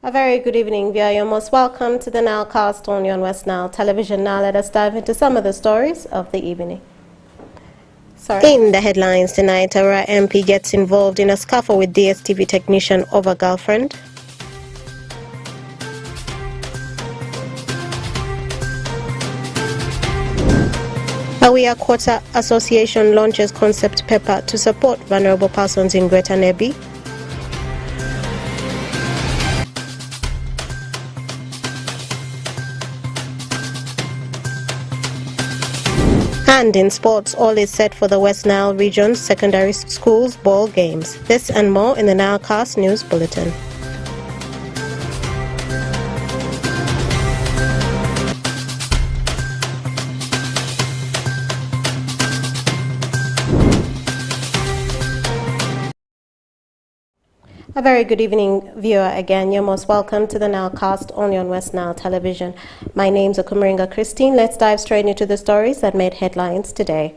A very good evening, viewer. You're most welcome to the NILE cast only on West Nile Television. Now let us dive into some of the stories of the evening. In the headlines tonight, AQUA MP gets involved in a scuffle with DSTV technician over girlfriend. AQUA Association launches concept paper to support vulnerable persons in Greater Nebi. And in sports, all is set for the West Nile region secondary schools ball games. This and more in the Nilecast News Bulletin. A very good evening, viewer. Again, you're most welcome to the Nilecast only on West Nile Television. My name's Okumaringa Christine. Let's dive straight into the stories that made headlines today.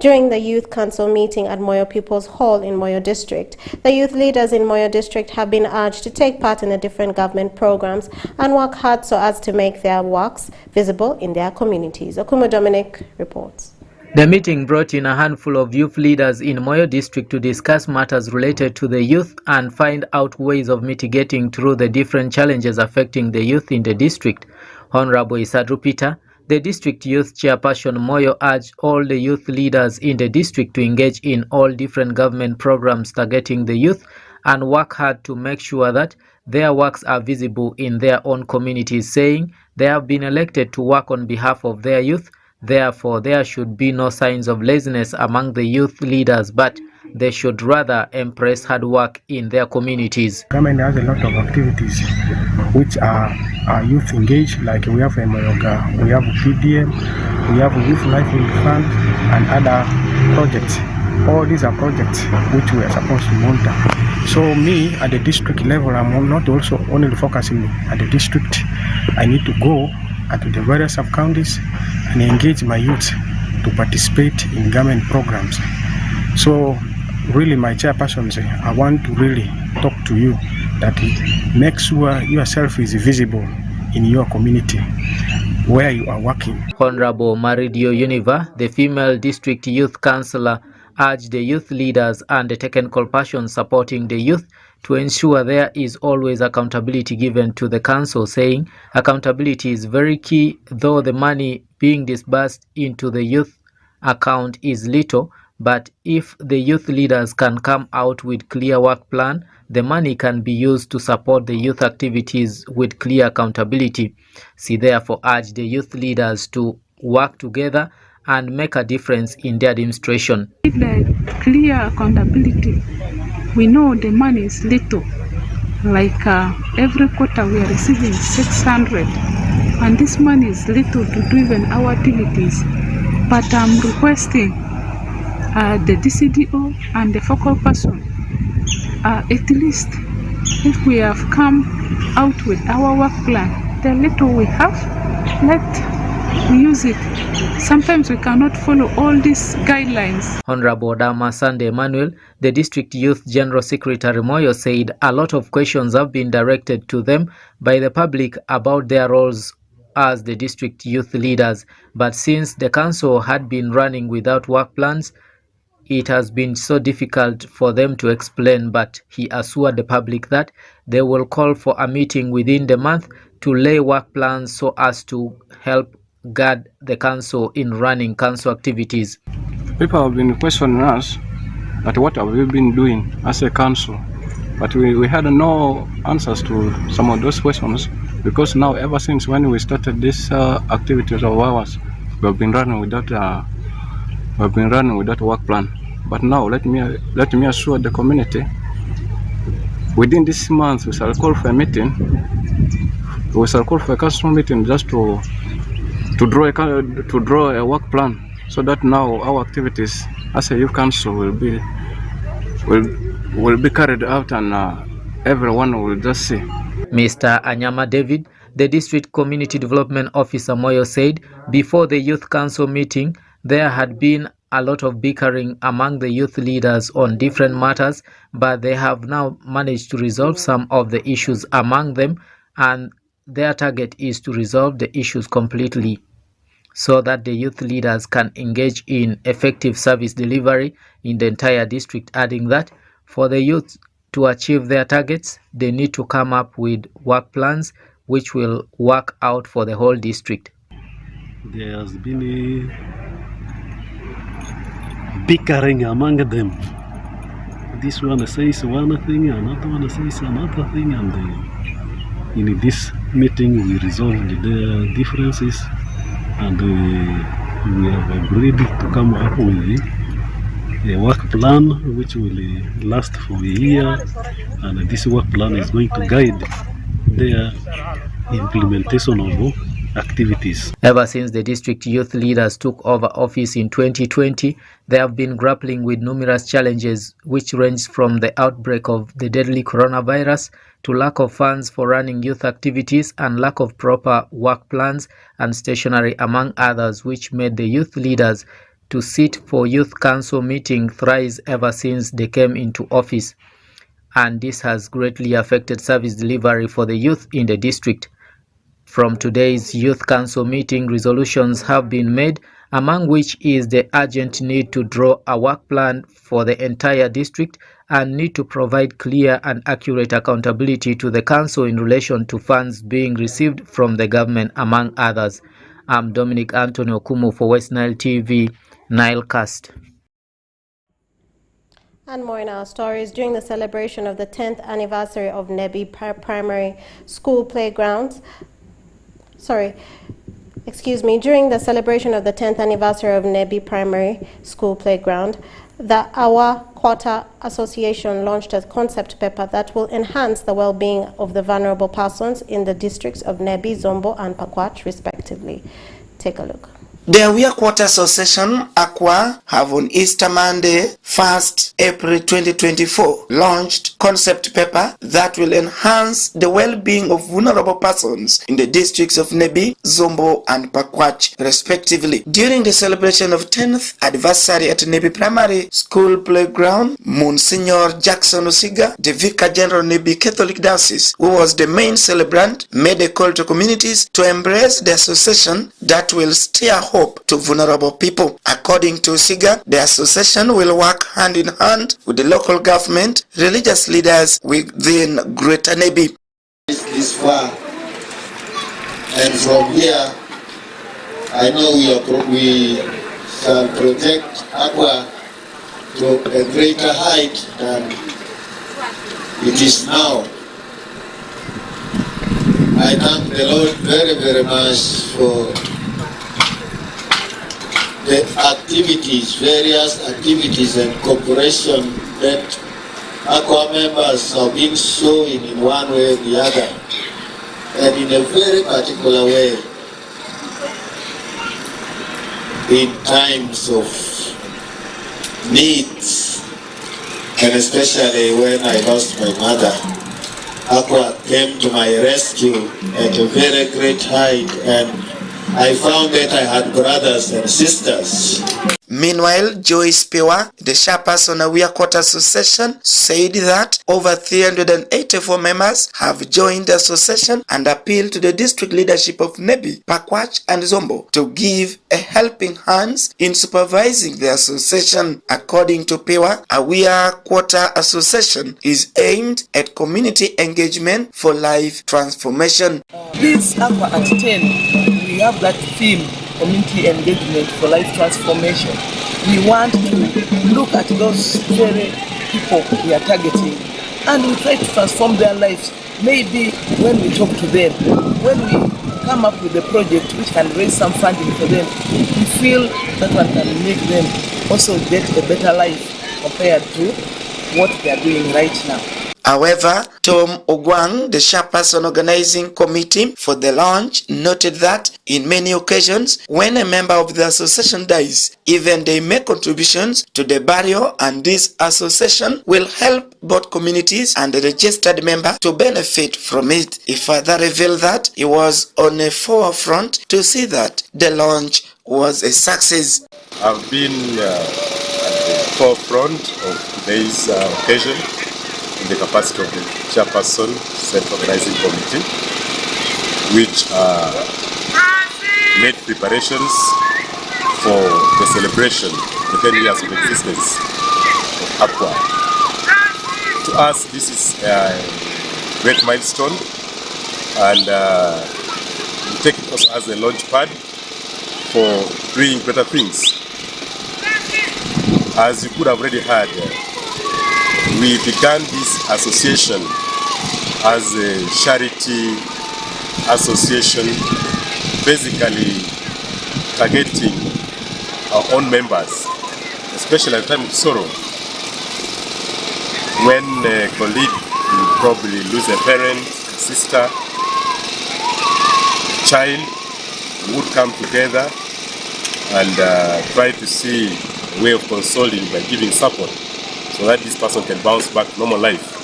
During the Youth Council meeting at Moyo People's Hall in Moyo District, the youth leaders in Moyo District have been urged to take part in the different government programs and work hard so as to make their works visible in their communities. Okumu Dominic reports. The meeting brought in a handful of youth leaders in Moyo District to discuss matters related to the youth and find out ways of mitigating through the different challenges affecting the youth in the district. Honorable Isadru Peter, the district youth chairperson Moyo, urged all the youth leaders in the district to engage in all different government programs targeting the youth and work hard to make sure that their works are visible in their own communities, saying they have been elected to work on behalf of their youth. Therefore, there should be no signs of laziness among the youth leaders, but they should rather embrace hard work in their communities. Government has a lot of activities which are youth engaged, like we have Moyoga, we have PDM, we have Youth Life Fund and other projects. All these are projects which we are supposed to monitor. So me, at the district level, I'm not also only focusing at the district. I need to go at the various sub-counties and engage my youth to participate in government programs. So really, my chairperson, I want to really talk to you that make sure yourself is visible in your community where you are working. Honorable Maridio Univa, the female district youth councillor, urged the youth leaders and the technical person supporting the youth to ensure there is always accountability given to the council, saying accountability is very key, though the money being disbursed into the youth account is little. But if the youth leaders can come out with clear work plan, the money can be used to support the youth activities with clear accountability. She therefore urged the youth leaders to work together and make a difference in their administration. With the clear accountability, we know the money is little. Like every quarter we are receiving 600, and this money is little to do even our activities. But I'm requesting the DCDO and the focal person, at least if we have come out with our work plan, the little we have, let we use it. Sometimes we cannot follow all these guidelines. Honorable Dama Sande Emmanuel, the district youth general secretary Moyo, said a lot of questions have been directed to them by the public about their roles as the district youth leaders. But since the council had been running without work plans, it has been so difficult for them to explain. But he assured the public that they will call for a meeting within the month to lay work plans so as to help guide the council in running council activities. People have been questioning us that what have we been doing as a council, but we had no answers to some of those questions, because now ever since when we started this activities of ours, we have been running without work plan. But now let me assure the community, within this month we shall call for a meeting. We shall call for a council meeting just to draw a work plan, so that now our activities as a youth council will be carried out, and everyone will just see. Mr. Anyama David, the district community development officer Moyo, said before the youth council meeting there had been a lot of bickering among the youth leaders on different matters, but they have now managed to resolve some of the issues among them, and their target is to resolve the issues completely so that the youth leaders can engage in effective service delivery in the entire district, adding that for the youth to achieve their targets, they need to come up with work plans which will work out for the whole district. There has been a bickering among them. This one says one thing, another one says another thing, and in this meeting we resolved their differences, and we have agreed to come up with a work plan which will last for a year, and this work plan is going to guide their implementation of activities. Ever since the district youth leaders took over office in 2020, they have been grappling with numerous challenges which range from the outbreak of the deadly coronavirus to lack of funds for running youth activities and lack of proper work plans and stationery, among others, which made the youth leaders to sit for youth council meeting thrice ever since they came into office. And this has greatly affected service delivery for the youth in the district. From today's youth council meeting, resolutions have been made, among which is the urgent need to draw a work plan for the entire district and need to provide clear and accurate accountability to the council in relation to funds being received from the government, among others. I'm Dominic Anthony Okumu for West Nile TV, Nilecast. And more in our stories. During the celebration of the 10th anniversary of Nebi Primary School playgrounds, during the celebration of the 10th anniversary of Nebi Primary School Playground, the AQUA Association launched a concept paper that will enhance the well-being of the vulnerable persons in the districts of Nebi, Zombo, and Pakwach, respectively. Take a look. The AQUA Association, AQUA, have on Easter Monday, 1st April 2024, launched concept paper that will enhance the well-being of vulnerable persons in the districts of Nebi, Zombo, and Pakwach, respectively. During the celebration of 10th anniversary at Nebi Primary School Playground, Monsignor Jackson Osiga, the Vicar General Nebi Catholic Diocese, who was the main celebrant, made a call to communities to embrace the association that will steer hope to vulnerable people. According to Siga, the association will work hand in hand with the local government, religious leaders within Greater Nebi. This far, and from here, I know we shall protect AQUA to a greater height than it is now. I thank the Lord very, very much for the activities, various activities and cooperation that AQUA members have been showing in one way or the other, and in a very particular way in times of needs, and especially when I lost my mother. AQUA came to my rescue at a very great height, and I found that I had brothers and sisters. Meanwhile, Joyce Pewa, the chairperson of AQUA Association, said that over 384 members have joined the association and appealed to the district leadership of Nebi, Pakwach, and Zombo to give a helping hand in supervising the association. According to Pewa, AQUA Association is aimed at community engagement for life transformation. This AQUA at 10, we have that theme, community engagement for life transformation. We want to look at those very people we are targeting, and we try to transform their lives. Maybe when we talk to them, when we come up with a project which can raise some funding for them, we feel that one can make them also get a better life compared to what they are doing right now. However, Tom Ogwang, the chairperson organizing committee for the launch, noted that in many occasions, when a member of the association dies, even they make contributions to the burial, and this association will help both communities and the registered member to benefit from it. He further revealed that he was on a forefront to see that the launch was a success. I've been at the forefront of today's occasion in the capacity of the chairperson, self-organizing committee, which made preparations for the celebration of the 10 years of existence of AQUA. To us, this is a great milestone, and we take it also as a launch pad for doing better things. As you could have already heard, we began this association as a charity association, basically targeting our own members, especially at a time of sorrow. When a colleague will probably lose a parent, a sister, a child, we would come together and try to see a way of consoling by giving support so that this person can bounce back to normal life.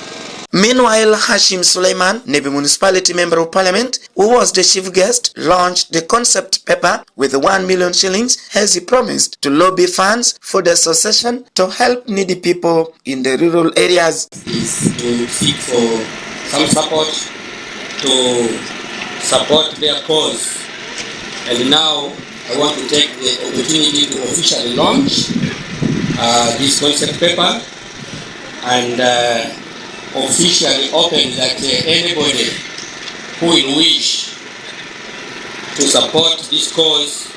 Meanwhile, Hashim Suleiman, Nebi Municipality Member of Parliament, who was the chief guest, launched the concept paper with 1 million shillings as he promised to lobby funds for the association to help needy people in the rural areas. Is to seek for some support to support their cause. And now I want to take the opportunity to officially launch this concept paper and officially open that anybody who will wish to support this cause,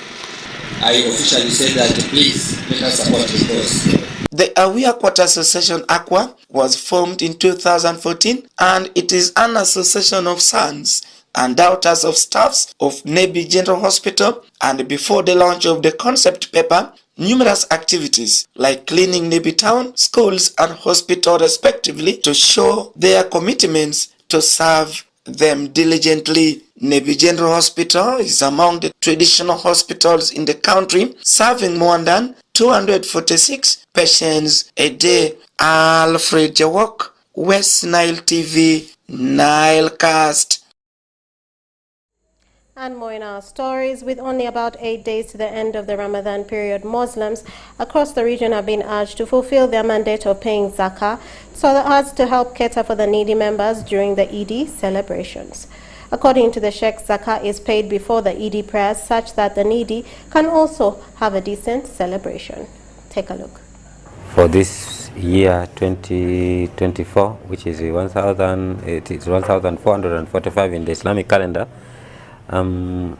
I officially say that please let us support this cause. The AQUA Association AQUA was formed in 2014 and it is an association of sons and daughters of staffs of Nebi General Hospital, and before the launch of the concept paper, numerous activities like cleaning Nebi Town, schools and hospital respectively to show their commitments to serve them diligently. Nebi General Hospital is among the traditional hospitals in the country, serving more than 246 patients a day. Alfred Jawok, West Nile TV, Nile Cast. And more in our stories. With only about 8 days to the end of the Ramadan period, Muslims across the region have been urged to fulfill their mandate of paying zakah so as to help cater for the needy members during the Eid celebrations. According to the Sheikh, zakah is paid before the Eid prayers such that the needy can also have a decent celebration. Take a look. For this year 2024, which is 1445 in the Islamic calendar, I'm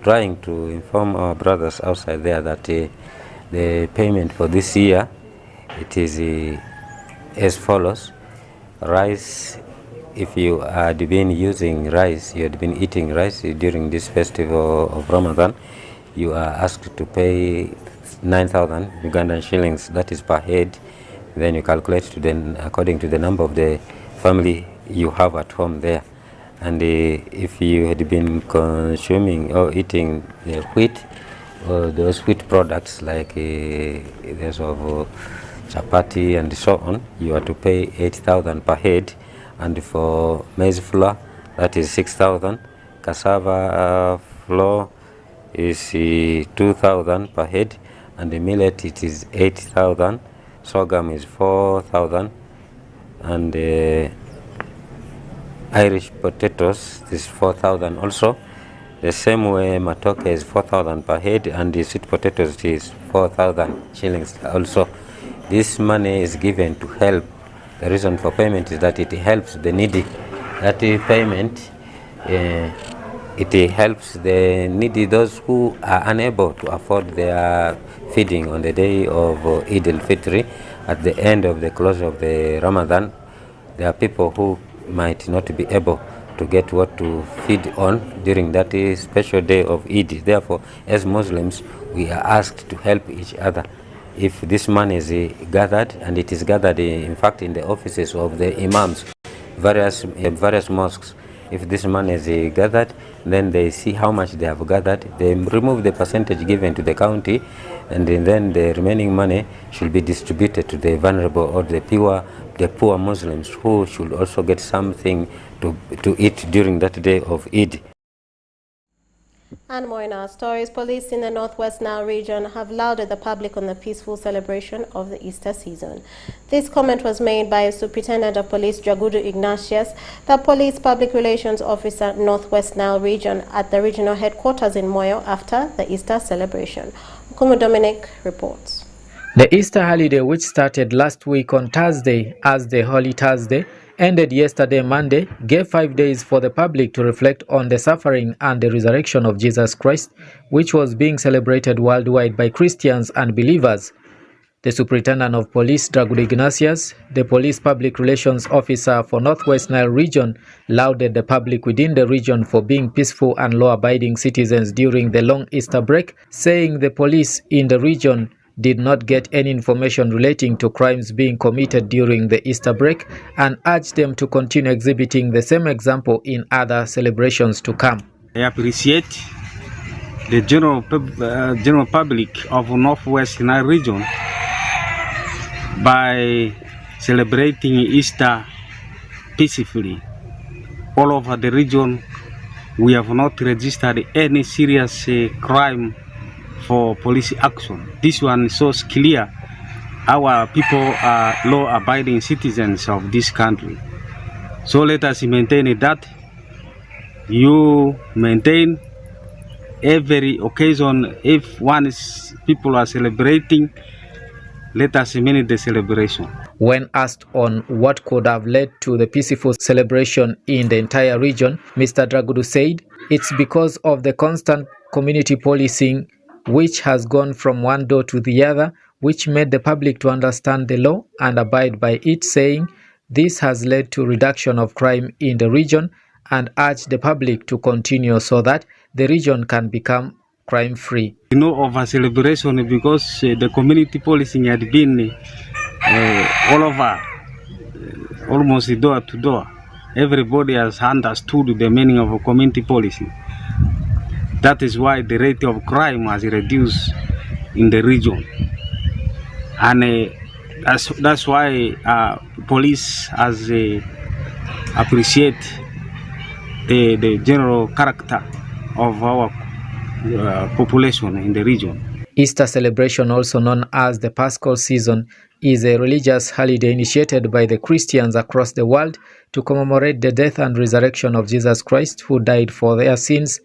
trying to inform our brothers outside there that the payment for this year, it is as follows. Rice, if you had been using rice, you had been eating rice during this festival of Ramadan, you are asked to pay 9,000 Ugandan shillings, that is per head. Then you calculate to according to the number of the family you have at home there. And if you had been consuming or eating wheat or those wheat products like there's of chapati and so on, you are to pay 8,000 per head. And for maize flour, that is 6,000. Cassava flour is 2,000 per head, and the millet it is 8,000. Sorghum is 4,000, and Irish potatoes is 4,000 also. The same way matoke is 4,000 per head, and the sweet potatoes is 4,000 shillings also. This money is given to help. The reason for payment is that it helps the needy. That payment, it helps the needy, those who are unable to afford their feeding on the day of Eid al-Fitr. At the end of the close of the Ramadan, there are people who might not be able to get what to feed on during that special day of Eid. Therefore, as Muslims, we are asked to help each other. If this money is gathered, and it is gathered in fact in the offices of the imams, various mosques, if this money is gathered, then they see how much they have gathered, they remove the percentage given to the county, and then the remaining money should be distributed to the vulnerable or the poor Muslims who should also get something to eat during that day of Eid. And more in our stories, police in the Northwest Nile region have lauded the public on the peaceful celebration of the Easter season. This comment was made by Superintendent of Police Dragudu Ignatius, the Police Public Relations Officer Northwest Nile region at the regional headquarters in Moyo after the Easter celebration. Kumu Dominic reports. The Easter holiday, which started last week on Thursday as the Holy Thursday, ended yesterday Monday, gave 5 days for the public to reflect on the suffering and the resurrection of Jesus Christ, which was being celebrated worldwide by Christians and believers. The Superintendent of Police, Dragudu Ignatius, the Police Public Relations Officer for Northwest Nile region, lauded the public within the region for being peaceful and law-abiding citizens during the long Easter break, saying the police in the region did not get any information relating to crimes being committed during the Easter break and urged them to continue exhibiting the same example in other celebrations to come. I appreciate the general public of Northwest Nile region by celebrating Easter peacefully. All over the region, we have not registered any serious crime for police action. This one shows clear our people are law-abiding citizens of this country. So let us maintain that. You maintain every occasion. If people are celebrating, let us manage the celebration. When asked on what could have led to the peaceful celebration in the entire region, Mr. Dragudu said it's because of the constant community policing which has gone from one door to the other, which made the public to understand the law and abide by it, saying this has led to reduction of crime in the region and urged the public to continue so that the region can become crime-free. You know of a celebration because the community policing had been all over, almost door to door. Everybody has understood the meaning of a community policing. That is why the rate of crime has reduced in the region. And that's why police has appreciate the general character of our population in the region. Easter celebration, also known as the Paschal season, is a religious holiday initiated by the Christians across the world to commemorate the death and resurrection of Jesus Christ, who died for their sins.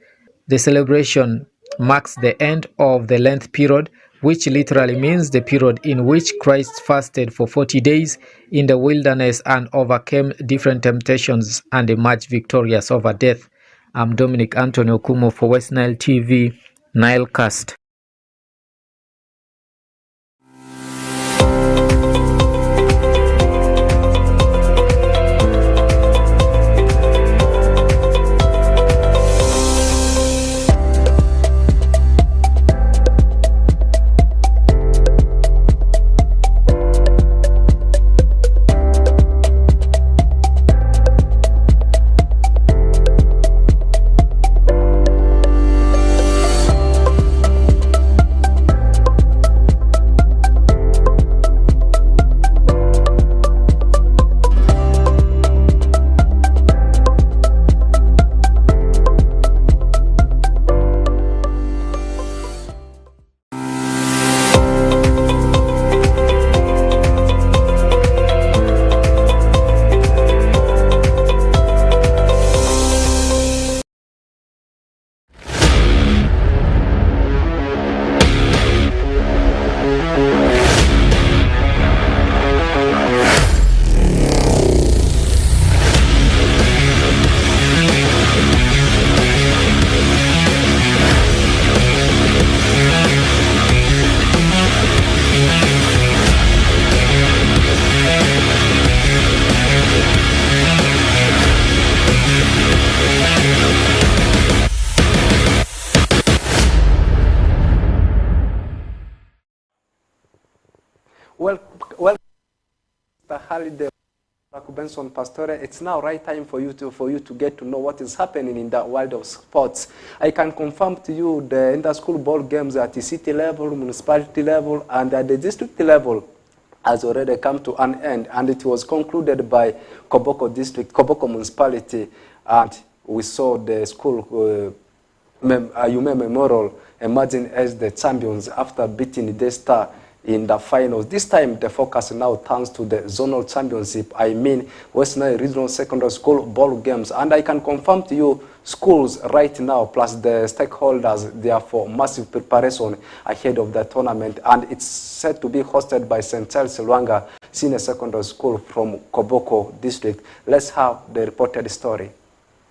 The celebration marks the end of the Lent period, which literally means the period in which Christ fasted for 40 days in the wilderness and overcame different temptations and emerged victorious over death. I'm Dominic Anthony Okumo for West Nile TV, Nilecast. Well, Mr. Halide Benson Pastore, it's now right time for you to get to know what is happening in the world of sports. I can confirm to you the inter-school ball games at the city level, municipality level, and at the district level has already come to an end, and it was concluded by Koboko District, Koboko Municipality, and we saw the school Memorial emerging as the champions after beating the Star in the finals. This time, the focus now turns to the zonal championship. I mean, West Nile Regional Secondary School ball games. And I can confirm to you, schools right now, plus the stakeholders, they are for massive preparation ahead of the tournament. And it's set to be hosted by St. Charles Luanga Senior Secondary School from Koboko District. Let's have the reported story.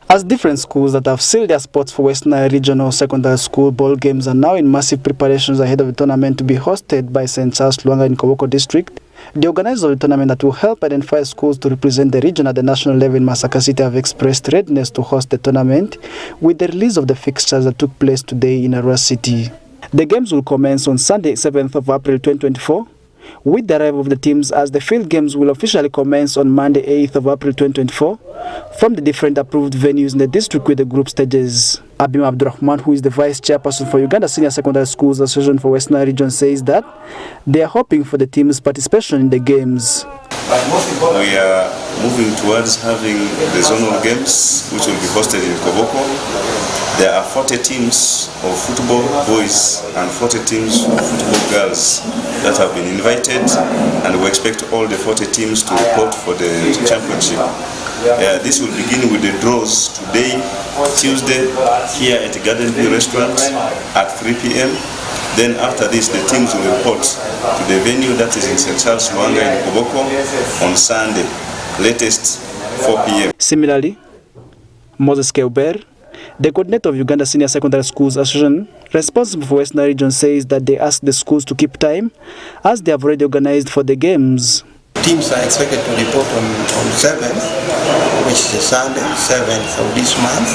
As different schools that have sealed their spots for West Nile Regional Secondary School ball games are now in massive preparations ahead of the tournament to be hosted by St. Charles Luanga in Koboko District, the organizers of the tournament that will help identify schools to represent the region at the national level in Masaka City have expressed readiness to host the tournament with the release of the fixtures that took place today in Arua City. The games will commence on Sunday, 7th of April 2024, with the arrival of the teams, as the field games will officially commence on Monday, 8th of April 2024, from the different approved venues in the district with the group stages. Abim Abdurrahman, who is the vice chairperson for Uganda Senior Secondary Schools Association for West Nile Region, says that they are hoping for the team's participation in the games. We are moving towards having the zonal games, which will be hosted in Koboko. There are 40 teams of football boys and 40 teams of football girls that have been invited, and we expect all the 40 teams to report for the championship. This will begin with the draws today, Tuesday, here at the Garden View Restaurant at 3 p.m. Then after this, the teams will report to the venue that is in St. Charles Luanga in Koboko on Sunday, latest 4 p.m. Similarly, Moses Keuber, the coordinator of Uganda Senior Secondary Schools Association, responsible for West Nile Region, says that they asked the schools to keep time as they have already organized for the games. Teams are expected to report on 7th, which is a Sunday, 7th of this month,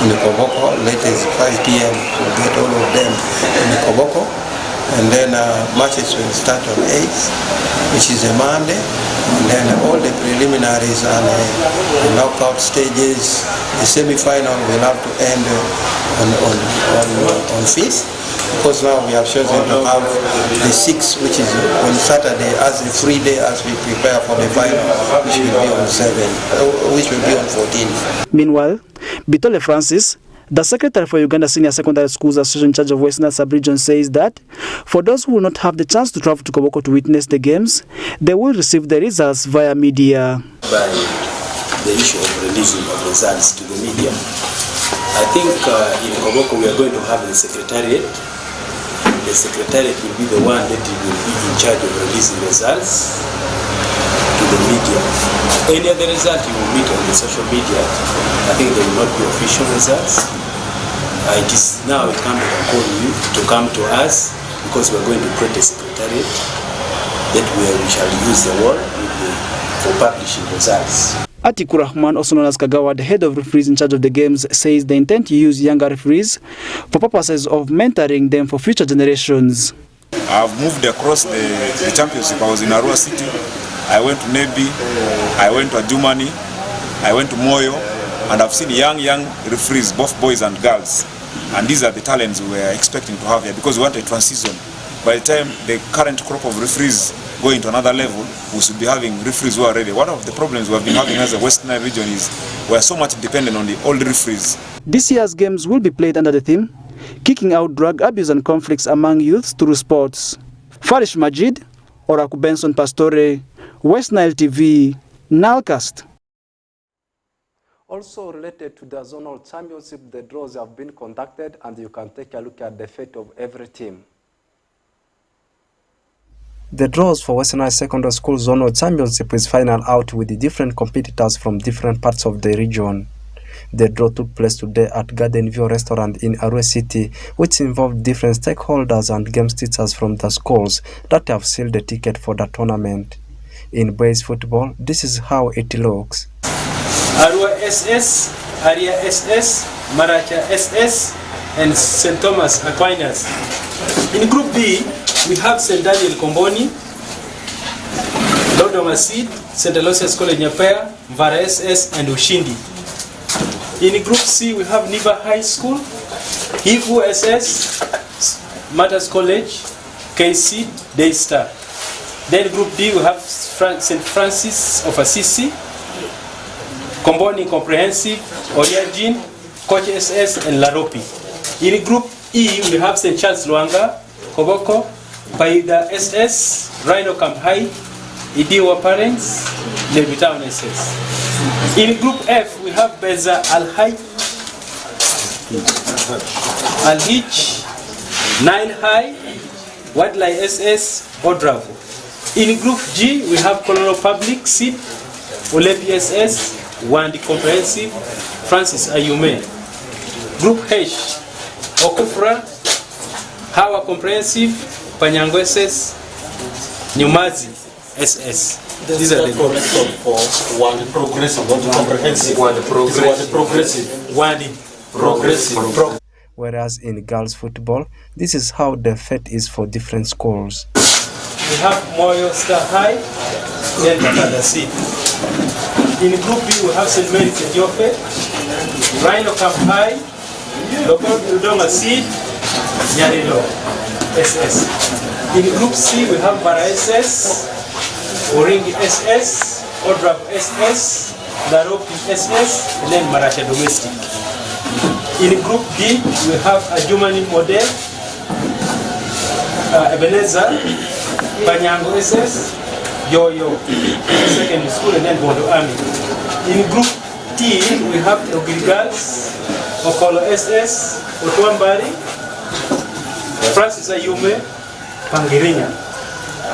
in the Koboko. Latest 5 p.m. to get all of them in the Koboko. And then matches will start on 8th, which is a Monday. And then all the preliminaries and the knockout stages, the semi-final will have to end on 5th. Because now we have chosen to have the 6th, which is on Saturday, as a free day as we prepare for the final, which will be on 7th, which will be on 14th. Meanwhile, Bitole Francis, the secretary for Uganda Senior Secondary Schools Association in charge of West Nile Sub-Region, says that for those who will not have the chance to travel to Koboko to witness the games, they will receive the results via media. By the issue of releasing of results to the media, I think in Koboko we are going to have the secretariat. The secretariat will be the one that will be in charge of releasing results to the media. Any other result you will meet on the social media, I think they will not be official results. It is now incumbent upon you to come to us, because we are going to create a secretariat that we shall use the word for publishing results. Atiku Rahman, also known as Kagawa, the head of referees in charge of the games, says they intend to use younger referees for purposes of mentoring them for future generations. I've moved across the championship. I was in Arua City, I went to Nebi, I went to Adjumani, I went to Moyo, and I've seen young referees, both boys and girls. And these are the talents we are expecting to have here, because we want a transition. By the time the current crop of referees go into another level, we should be having referees who are ready. One of the problems we have been having as a West Nile region is we are so much dependent on the old referees. This year's games will be played under the theme, Kicking Out Drug Abuse and Conflicts Among Youths Through Sports. Farish Majid, Oraku Benson Pastore, West Nile TV, Nilcast. Also related to the zonal championship, the draws have been conducted, and you can take a look at the fate of every team. The draws for Western Nile Secondary School Zonal Championship is final out with the different competitors from different parts of the region. The draw took place today at Garden View Restaurant in Arua City, which involved different stakeholders and games teachers from the schools that have sealed the ticket for the tournament. In boys football, this is how it looks. Arua SS, Aria SS, Maracha SS, and St. Thomas Aquinas. In Group B, we have St. Daniel Komboni, Dodoma Seed, St. Aloysius College Nyapea, Mvara SS, and Ushindi. In Group C, we have Niva High School, Hivu SS, Matters College, KC, Daystar. Then Group D, we have St. Francis of Assisi, Komboni Comprehensive, Oriagin, Coach SS, and Laropi. In Group E, we have St. Charles Luanga, Koboko, Paida SS, Rhino Camp High, Idiwa Parents, Levitown SS. In Group F, we have Beza Al-Haj, Al-Hich, NILE High, Wadlai SS, Odravo. In Group G, we have Colonel Public, SIP, Olepi SS, Wandi Comprehensive, Francis Ayume. Group H, Okufra, Hawa Comprehensive, Panyango SS, Nyumazi SS. These are the groups for one progressive, one comprehensive, one progressive, one progressive. Whereas in girls football, this is how the fate is for different schools. We have Moyo Star High, then Bakada C. In Group B, we have St. Mary's Ethiopia, Rhino Camp High, Local Udoma Seed, Yarilo SS. In Group C, we have Bara SS, Oringi SS, Odrap SS, Laropi SS, and then Marasha Domestic. In Group D, we have Ajumani Model, Ebenezer, Banyango SS, Yo-Yo, secondary school, and then Bondo Army. In Group T, we have Ogiri Girls, Okolo SS, Otuambari, Francis Ayume, Pangirinya.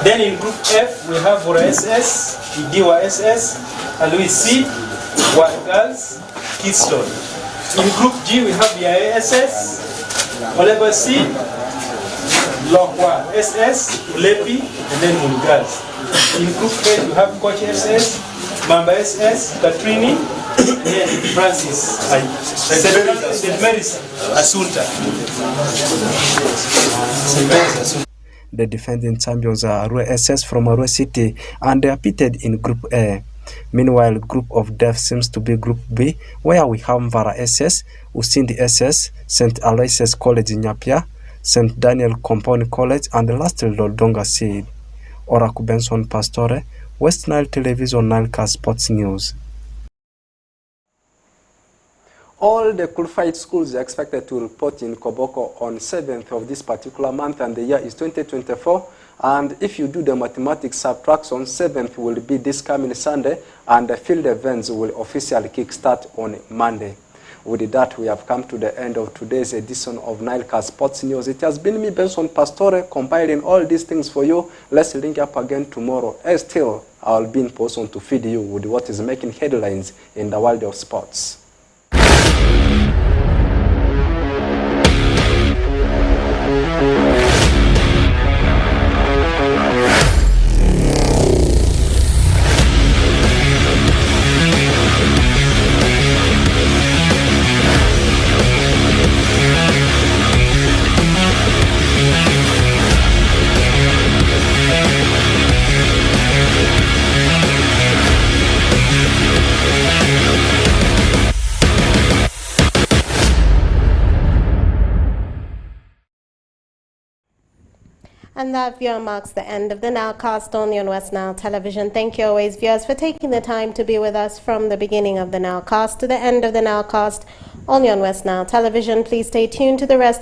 Then in Group F, we have Vora SS, Idiwa SS, Alois C, Wild Girls, Keystone. In Group G, we have Yae SS, Oleba C, Lokwa SS, Lepi, and then Moon Girls. In Group H, we have Coach SS, Mamba SS, Katrini, and then Francis, St. Mary's Asunta. The defending champions are Arua SS from Arua City, and they are pitted in Group A. Meanwhile, Group of Deaf seems to be Group B, where we have Mvara SS, Usindi SS, St. Aloysius College in Nyapia, St. Daniel Compound College, and lastly Lodonga Seed. Oraku Benson Pastore, West Nile Television, Nileka Sports News. All the qualified schools are expected to report in Koboko on 7th of this particular month, and the year is 2024. And if you do the mathematics subtraction, 7th will be this coming Sunday, and the field events will officially kickstart on Monday. With that, we have come to the end of today's edition of Nileka Sports News. It has been me, Benson Pastore, compiling all these things for you. Let's link up again tomorrow. And still, I'll be in person to feed you with what is making headlines in the world of sports. And that, viewer, marks the end of the Nilecast only on West Nile Television. Thank you always, viewers, for taking the time to be with us from the beginning of the Nilecast to the end of the Nilecast only on West Nile Television. Please stay tuned to the rest of the